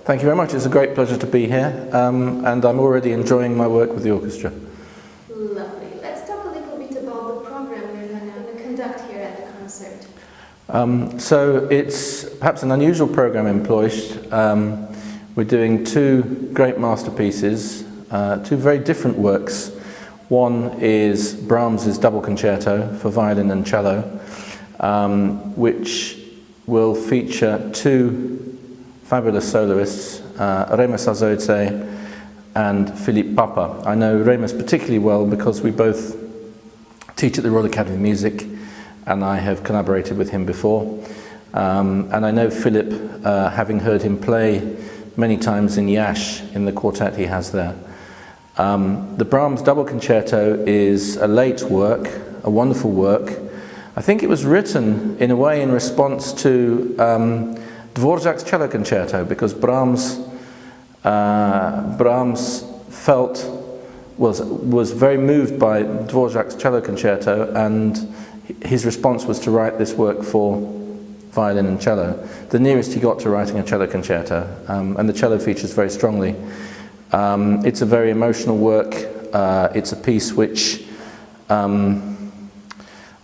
Thank you very much. It's a great pleasure to be here, and I'm already enjoying my work with the orchestra. Lovely. Let's talk a little bit about the program we're going to conduct here at the concert. So it's perhaps an unusual program in Ploiesti. We're doing two great masterpieces, two very different works. One is Brahms's double concerto for violin and cello, which will feature two fabulous soloists, Remus Azoice and Philippe Papa. I know Remus particularly well because we both teach at the Royal Academy of Music, and I have collaborated with him before. And I know Philippe, having heard him play many times in Yash, in the quartet he has there. The Brahms double concerto is a late work, a wonderful work. I think it was written in a way in response to Dvorak's cello concerto, because Brahms was very moved by Dvorak's cello concerto, and his response was to write this work for violin and cello. The nearest he got to writing a cello concerto, and the cello features very strongly. It's a very emotional work. It's a piece which I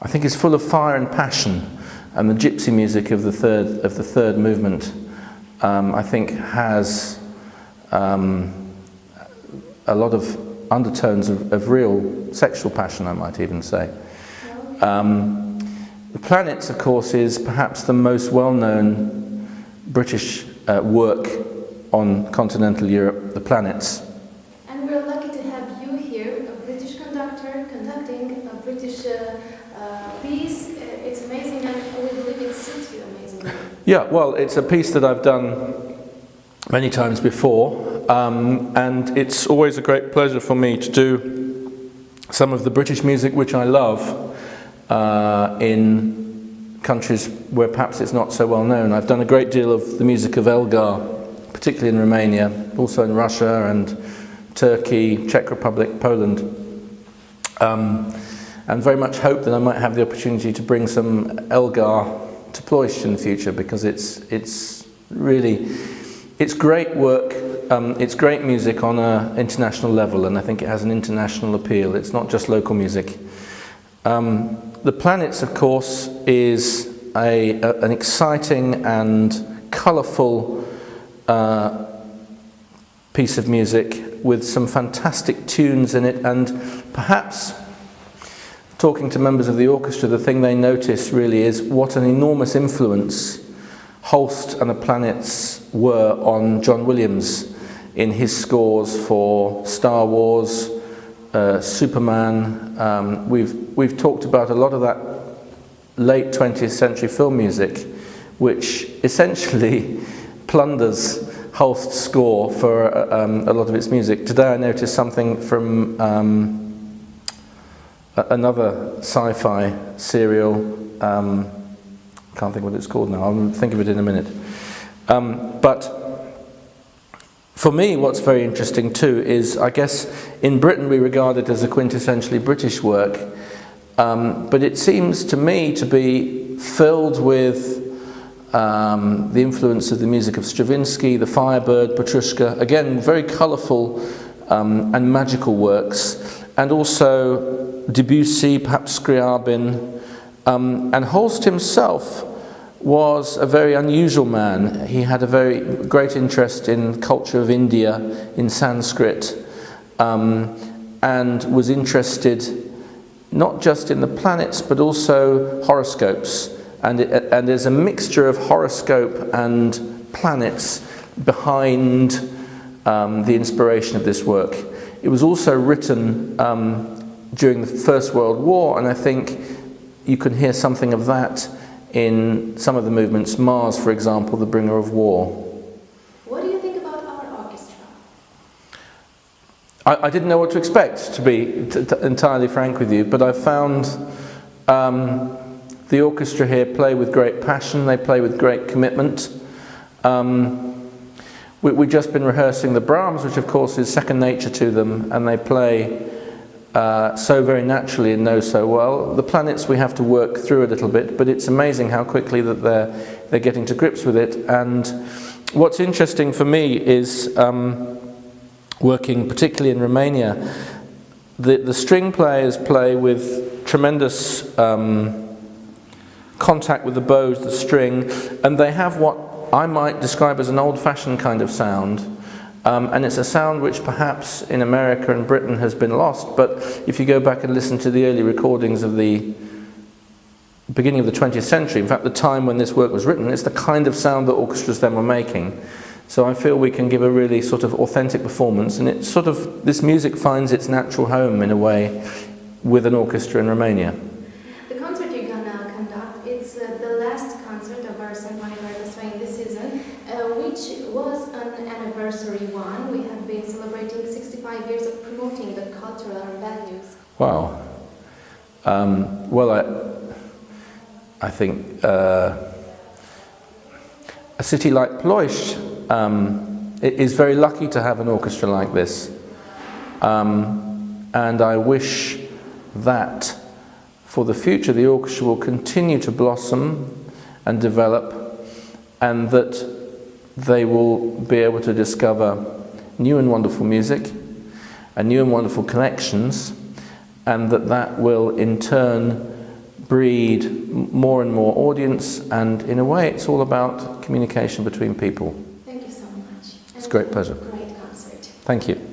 think is full of fire and passion, and the gypsy music of the third movement, I think, has a lot of undertones of real sexual passion, I might even say. The Planets, of course, is perhaps the most well-known British work on continental Europe, The Planets. And we're lucky to have you here, a British conductor, conducting a British piece. It's amazing, and we believe it suits you amazingly. Yeah, well, it's a piece that I've done many times before, and it's always a great pleasure for me to do some of the British music which I love in countries where perhaps it's not so well known. I've done a great deal of the music of Elgar, particularly in Romania, also in Russia and Turkey, Czech Republic, Poland, and very much hope that I might have the opportunity to bring some Elgar to Ploiesti in the future, because it's great work, it's great music on an international level, and I think it has an international appeal. It's not just local music. The Planets, of course, is an exciting and colourful piece of music with some fantastic tunes in it, and perhaps, talking to members of the orchestra, the thing they notice really is what an enormous influence Holst and the Planets were on John Williams in his scores for Star Wars, Superman. We've talked about a lot of that late 20th century film music, which essentially plunders Holst's score for a lot of its music. Today I noticed something from another sci-fi serial, can't think what it's called now, I'll think of it in a minute. But for me, what's very interesting too is, I guess, in Britain we regard it as a quintessentially British work, but it seems to me to be filled with the influence of the music of Stravinsky, the Firebird, Petrushka, again, very colourful and magical works, and also Debussy, perhaps Scriabin, and Holst himself was a very unusual man. He had a very great interest in culture of India, in Sanskrit, and was interested not just in the planets but also horoscopes. And there's a mixture of horoscope and planets behind the inspiration of this work. It was also written during the First World War, and I think you can hear something of that in some of the movements. Mars, for example, the bringer of war. What do you think about our orchestra? I didn't know what to expect, to be entirely frank with you, but I found the orchestra here play with great passion, they play with great commitment. We've just been rehearsing the Brahms, which of course is second nature to them, and they play so very naturally and know so well. The Planets we have to work through a little bit, but it's amazing how quickly that they're getting to grips with it. And what's interesting for me is working particularly in Romania, the string players play with tremendous contact with the bows, the string, and they have what I might describe as an old-fashioned kind of sound. And it's a sound which perhaps in America and Britain has been lost, but if you go back and listen to the early recordings of the beginning of the 20th century, in fact the time when this work was written, it's the kind of sound that orchestras then were making. So I feel we can give a really sort of authentic performance, and it's sort of, this music finds its natural home in a way with an orchestra in Romania. The concert you're gonna conduct, it's the last concert of our symphonic orchestra in this season, which was an anniversary one. We have been celebrating 65 years of promoting the cultural values. Wow. Well, I think a city like Ploiesti is very lucky to have an orchestra like this. And I wish that for the future the orchestra will continue to blossom and develop, and that they will be able to discover new and wonderful music and new and wonderful connections, and that will in turn breed more and more audience, and in a way it's all about communication between people. Thank you so much. It's a great pleasure. Great concert. Thank you.